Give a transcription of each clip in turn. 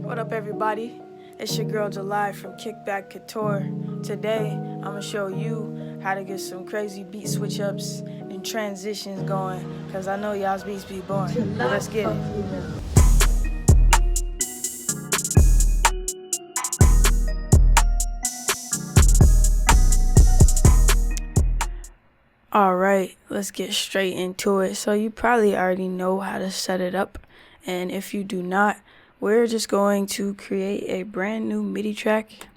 What up, everybody? It's your girl July from Kickback Couture. Today, I'm gonna show you how to get some crazy beat switch ups and transitions going, cause I know y'all's beats be boring. Let's get it. Alright, let's get straight into it. So you probably already know how to set it up, and if you do not, we're just going to create a brand new MIDI track,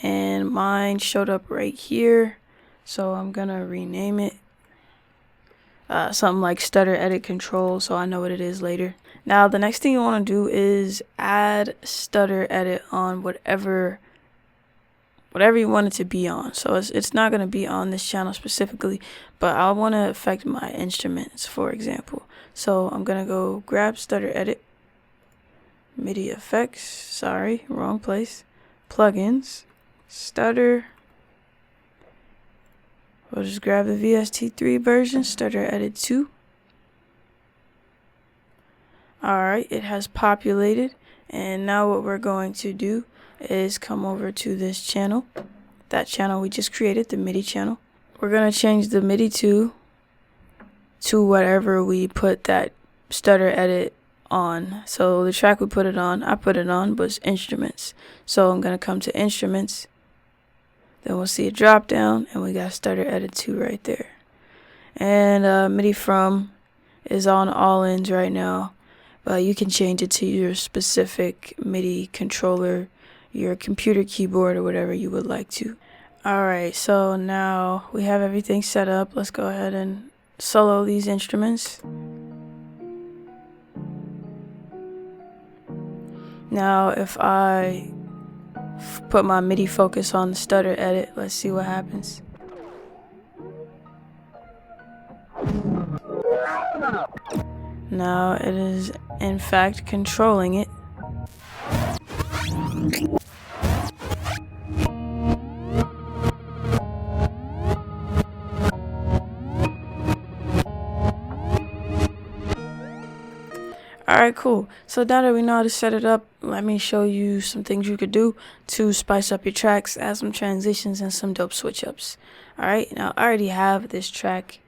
and mine showed up right here, so I'm gonna rename it something like Stutter Edit Control, so I know what it is later. Now the next thing you want to do is add Stutter Edit on whatever you want it to be on. So it's not going to be on this channel specifically, but I want to affect my instruments, for example. So I'm going to go grab Stutter Edit, MIDI effects, sorry, wrong place, plugins, Stutter. We'll just grab the VST3 version, Stutter Edit 2. Alright, it has populated, and now what we're going to do is come over to this channel, that channel we just created, the MIDI channel. We're going to change the MIDI to whatever we put that Stutter Edit on. So the track we put it on, I put it on, was instruments. So I'm going to come to instruments, then we'll see a drop down, and we got Stutter Edit 2 right there. And MIDI from is on all ends right now, but you can change it to your specific MIDI controller, your computer keyboard, or whatever you would like to. Alright, so now we have everything set up. Let's go ahead and solo these instruments. Now if I put my MIDI focus on the Stutter Edit, let's see what happens. Now it is in fact controlling it. Alright, cool. So now that we know how to set it up, let me show you some things you could do to spice up your tracks, add some transitions and some dope switch ups. Alright, now I already have this track.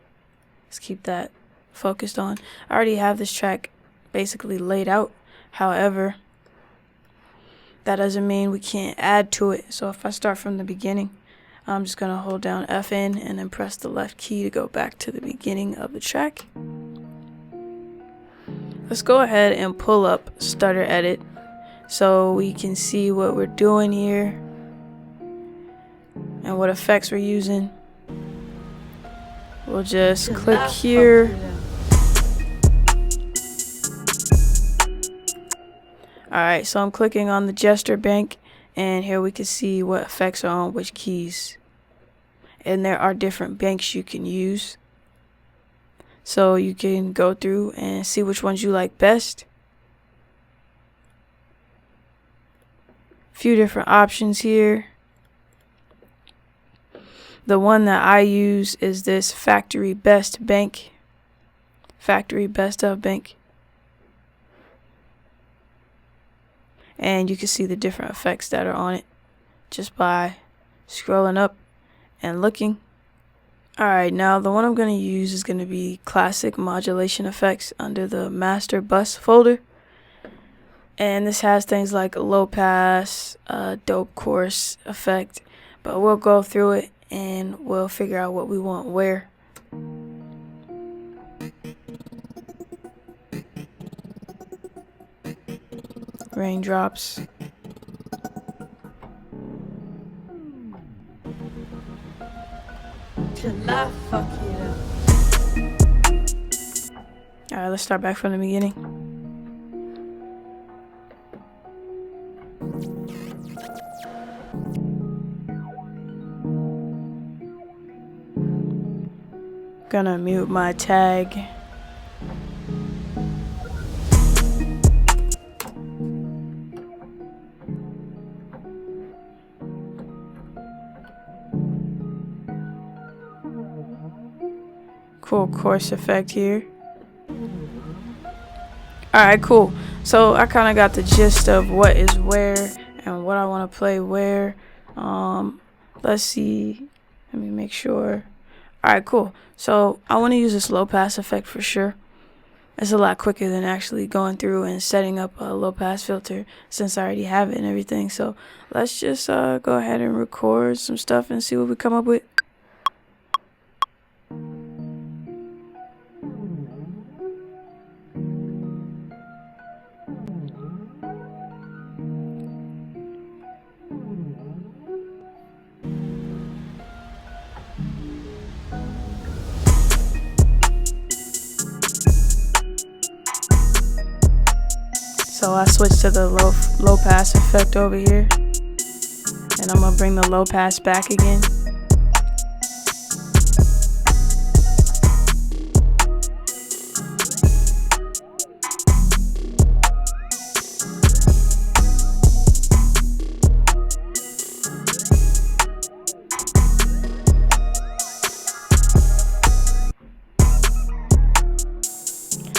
Let's keep that focused on. I already have this track basically laid out. However, that doesn't mean we can't add to it. So if I start from the beginning, I'm just going to hold down FN and then press the left key to go back to the beginning of the track. Let's go ahead and pull up Stutter Edit so we can see what we're doing here and what effects we're using. We'll just click here. Alright, so I'm clicking on the gesture bank, and here we can see what effects are on which keys. And there are different banks you can use, so you can go through and see which ones you like best. Few different options here. The one that I use is this factory best bank, factory best of bank. And you can see the different effects that are on it just by scrolling up and looking. Alright, now the one I'm going to use is going to be classic modulation effects under the master bus folder. And this has things like a low pass, dope course effect, but we'll go through it and we'll figure out what we want where. Raindrops. Alright, let's start back from the beginning. Gonna mute my tag. Cool course effect here. Alright, cool. So I kind of got the gist of what is where and what I want to play where. Let's see. Let me make sure. Alright, cool. So I want to use this low pass effect for sure. It's a lot quicker than actually going through and setting up a low pass filter, since I already have it and everything. So let's just go ahead and record some stuff and see what we come up with. So I switched to the low pass effect over here, and I'm gonna bring the low pass back again.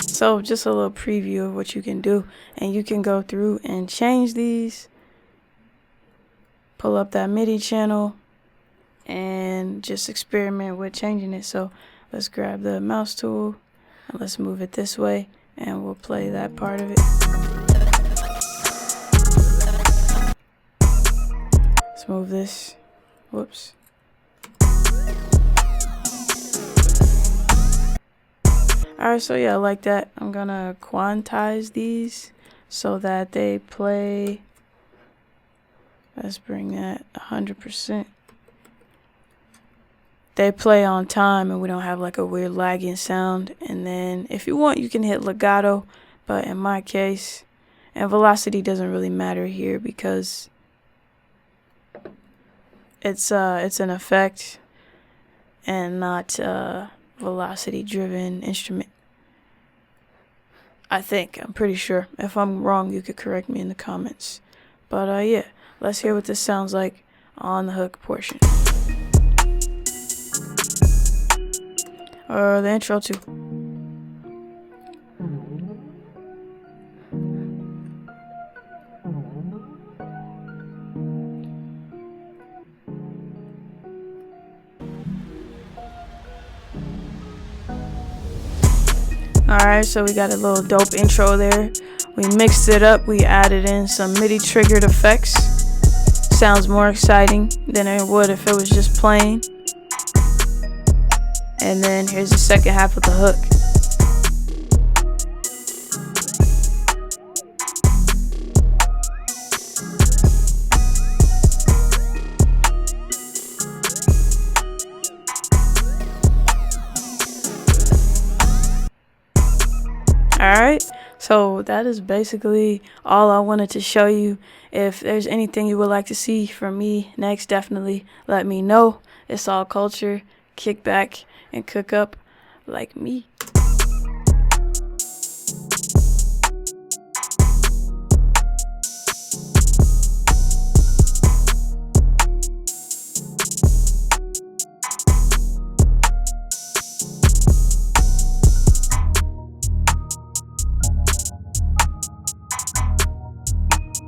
So just a little preview of what you can do, and you can go through and change these, pull up that MIDI channel, and just experiment with changing it. So let's grab the mouse tool and let's move it this way, and we'll play that part of it. Let's move this. Whoops. Alright, so yeah, like that. I'm gonna quantize these so that they play. Let's bring that 100%. They play on time and we don't have like a weird lagging sound. And then if you want, you can hit legato, but in my case, and velocity doesn't really matter here because it's an effect and not velocity driven instrument. I think. I'm pretty sure. If I'm wrong, you could correct me in the comments. But yeah, let's hear what this sounds like on the hook portion. Or the intro too. Alright, so we got a little dope intro there. We mixed it up, we added in some MIDI triggered effects. Sounds more exciting than it would if it was just plain. And then here's the second half of the hook. Alright, so that is basically all I wanted to show you. If there's anything you would like to see from me next, definitely let me know. It's all Couture, Kickback, and Cookup like me.